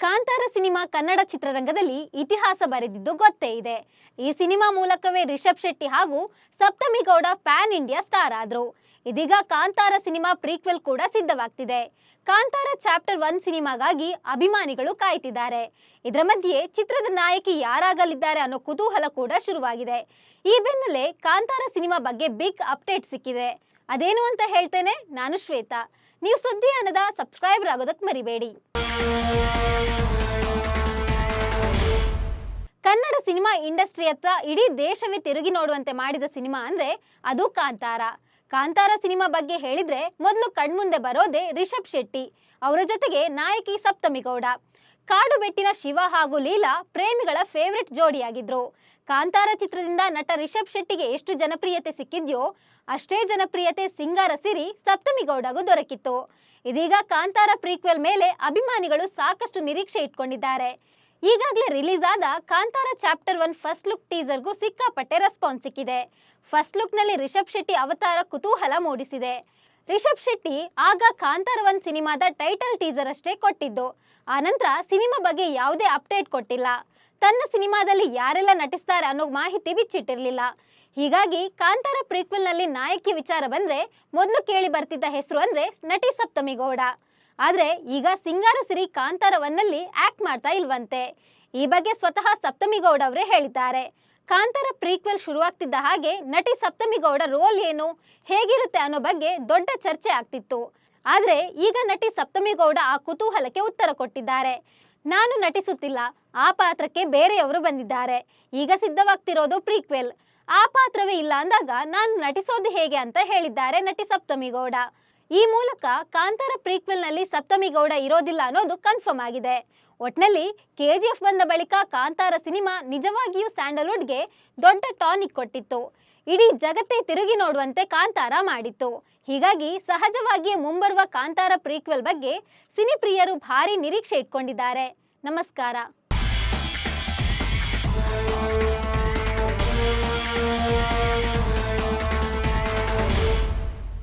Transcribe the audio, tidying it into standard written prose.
Kantara cinema Kannada ಚಿತ್ರರಂಗದಲ್ಲಿ ಇತಿಹಾಸ ಬರೆದಿದ್ದು ಗೊತ್ತೇ ಇದೆ. ಈ ಸಿನಿಮಾ ಮೂಲಕವೇ ರಿಷಬ್ ಶೆಟ್ಟಿ ಹಾಗೂ ಸಪ್ತಮಿ ಗೌಡ ಪ್ಯಾನ್ ಇಂಡಿಯಾ ಸ್ಟಾರ್ ಆದ್ರು. ಇದೀಗ ಕಾಂತಾರ ಸಿನಿಮಾ ಪ್ರೀಕ್ವೆಲ್ ಕೂಡ ಸಿದ್ಧವಾಗ್ತಿದೆ. ಕಾಂತಾರ ಚಾಪ್ಟರ್ 1 ಸಿನಿಮಾಗಾಗಿ ಅಭಿಮಾನಿಗಳು ಕಾಯ್ತಿದ್ದಾರೆ. ಇದರ ಮಧ್ಯೆ ಚಿತ್ರದ ನಾಯಕಿ ಯಾರಾಗಲಿದ್ದಾರೆ ಅನ್ನೋ ಕುತೂಹಲ ಕೂಡ ಶುರುವಾಗಿದೆ. ಈ ಬೆನ್ನಲ್ಲೇ ಕಾಂತಾರ ಸಿನಿಮಾ ಬಗ್ಗೆ ಬಿಗ್ ಅಪ್ಡೇಟ್ ಸಿಕ್ಕಿದೆ. ಅದೇನು ಅಂತ ಹೇಳ್ತೇನೆ. ನಾನು ಶ್ವೇತಾ. ನೀವು ಸುದ್ದಿ ಅನ್ನದ ಸಬ್ಸ್ಕ್ರೈಬರ್ ಆಗೋದಕ್ಕೆ ಮರಿಬೇಡಿ. ಕನ್ನಡ ಸಿನಿಮಾ ಇಂಡಸ್ಟ್ರಿ ಹತ್ರ ಇಡೀ ದೇಶವೇ ತಿರುಗಿ ನೋಡುವಂತೆ ಮಾಡಿದ ಸಿನಿಮಾ ಅಂದ್ರೆ ಅದು ಕಾಂತಾರ. ಕಾಂತಾರ ಸಿನಿಮಾ ಬಗ್ಗೆ ಹೇಳಿದ್ರೆ ಮೊದಲು ಕಣ್ಮುಂದೆ ಬರೋದೇ ರಿಷಬ್ ಶೆಟ್ಟಿ, ಅವರ ಜೊತೆಗೆ ನಾಯಕಿ ಸಪ್ತಮಿ ಗೌಡ. ಕಾಡು ಬೆಟ್ಟಿನ ಶಿವ ಹಾಗೂ ಲೀಲಾ ಪ್ರೇಮಿಗಳ ಫೇವರಿಟ್ ಜೋಡಿಯಾಗಿದ್ರು. ಕಾಂತಾರ ಚಿತ್ರದಿಂದ ನಟ ರಿಷಬ್ ಶೆಟ್ಟಿಗೆ ಎಷ್ಟು ಜನಪ್ರಿಯತೆ ಸಿಕ್ಕಿದ್ಯೋ ಅಷ್ಟೇ ಜನಪ್ರಿಯತೆ ಸಿಂಗಾರ ಸಿರಿ ಸಪ್ತಮಿ ಗೌಡಗೂ ದೊರಕಿತ್ತು. ಇದೀಗ ಕಾಂತಾರ ಪ್ರೀಕ್ವೆಲ್ ಮೇಲೆ ಅಭಿಮಾನಿಗಳು ಸಾಕಷ್ಟು ನಿರೀಕ್ಷೆ ಇಟ್ಕೊಂಡಿದ್ದಾರೆ. ಈಗಾಗಲೇ ರಿಲೀಸ್ ಆದ ಕಾಂತಾರ ಚಾಪ್ಟರ್ 1 ಫಸ್ಟ್ ಲುಕ್ ಟೀಸರ್ಗೂ ಸಿಕ್ಕಾಪಟ್ಟೆ ರೆಸ್ಪಾನ್ಸ್ ಸಿಕ್ಕಿದೆ. ಫಸ್ಟ್ ಲುಕ್ ನಲ್ಲಿ ರಿಷಬ್ ಶೆಟ್ಟಿ ಅವತಾರ ಕುತೂಹಲ ಮೂಡಿಸಿದೆ. ರಿಷಬ್ ಶೆಟ್ಟಿ ಆಗ ಕಾಂತಾರ 1 ಸಿನಿಮಾದ ಟೈಟಲ್ ಟೀಸರ್ ಅಷ್ಟೇ ಕೊಟ್ಟಿದ್ದು. ಆನಂತರ ಸಿನಿಮಾ ಬಗ್ಗೆ ಯಾವುದೇ ಅಪ್ಡೇಟ್ ಕೊಟ್ಟಿಲ್ಲ. ತನ್ನ ಸಿನಿಮಾದಲ್ಲಿ ಯಾರೆಲ್ಲ ನಟಿಸ್ತಾರೆ ಅನ್ನೋ ಮಾಹಿತಿ ಬಿಚ್ಚಿಟ್ಟಿರಲಿಲ್ಲ. ಹೀಗಾಗಿ ಕಾಂತಾರ ಪ್ರೀಕ್ವೆಲ್ ನಲ್ಲಿ ನಾಯಕಿ ವಿಚಾರ ಬಂದ್ರೆ ಮೊದಲು ಕೇಳಿ ಬರ್ತಿದ್ದ ಹೆಸರು ಅಂದ್ರೆ ನಟಿ ಸಪ್ತಮಿ ಗೌಡ. ಆದ್ರೆ ಈಗ ಸಿಂಗಾರ ಸಿರಿ ಕಾಂತಾರ 1 ನಲ್ಲಿ ಆಕ್ಟ್ ಮಾಡ್ತಾ ಇಲ್ವಂತೆ. ಈ ಬಗ್ಗೆ ಸ್ವತಃ ಸಪ್ತಮಿ ಗೌಡ ಅವರೇ ಹೇಳಿದ್ದಾರೆ. ಕಾಂತಾರ ಪ್ರೀಕ್ವೆಲ್ ಶುರುವಾಗ್ತಿದ್ದ ಹಾಗೆ ನಟಿ ಸಪ್ತಮಿ ಗೌಡ ರೋಲ್ ಏನು, ಹೇಗಿರುತ್ತೆ ಅನ್ನೋ ಬಗ್ಗೆ ದೊಡ್ಡ ಚರ್ಚೆ ಆಗ್ತಿತ್ತು. ಆದ್ರೆ ಈಗ ನಟಿ ಸಪ್ತಮಿ ಗೌಡ ಆ ಕುತೂಹಲಕ್ಕೆ ಉತ್ತರ ಕೊಟ್ಟಿದ್ದಾರೆ. ನಾನು ನಟಿಸುತ್ತಿಲ್ಲ, ಆ ಪಾತ್ರಕ್ಕೆ ಬೇರೆಯವರು ಬಂದಿದ್ದಾರೆ. ಈಗ ಸಿದ್ಧವಾಗ್ತಿರೋದು ಪ್ರೀಕ್ವೆಲ್. ಆ ಪಾತ್ರವೇ ಇಲ್ಲ ಅಂದಾಗ ನಾನು ನಟಿಸೋದು ಹೇಗೆ ಅಂತ ಹೇಳಿದ್ದಾರೆ ನಟಿ ಸಪ್ತಮಿ ಗೌಡ. ಈ ಮೂಲಕ ಕಾಂತಾರ ಪ್ರೀಕ್ವೆಲ್ ನಲ್ಲಿ ಸಪ್ತಮಿ ಗೌಡ ಇರೋದಿಲ್ಲ ಅನ್ನೋದು ಕನ್ಫರ್ಮ್ ಆಗಿದೆ. ಒಟ್ನಲ್ಲಿ KGF ಬಂದ ಬಳಿಕ ಕಾಂತಾರ ಸಿನಿಮಾ ನಿಜವಾಗಿಯೂ ಸ್ಯಾಂಡಲ್ವುಡ್ಗೆ ದೊಡ್ಡ ಟಾನಿಕ್ ಕೊಟ್ಟಿತ್ತು. ಇಡೀ ಜಗತ್ತೇ ತಿರುಗಿ ನೋಡುವಂತೆ ಕಾಂತಾರ ಮಾಡಿತ್ತು. ಹೀಗಾಗಿ ಸಹಜವಾಗಿಯೇ ಮುಂಬರುವ ಕಾಂತಾರ ಪ್ರೀಕ್ವೆಲ್ ಬಗ್ಗೆ ಸಿನಿಪ್ರಿಯರು ಭಾರಿ ನಿರೀಕ್ಷೆ ಇಟ್ಕೊಂಡಿದ್ದಾರೆ. ನಮಸ್ಕಾರ.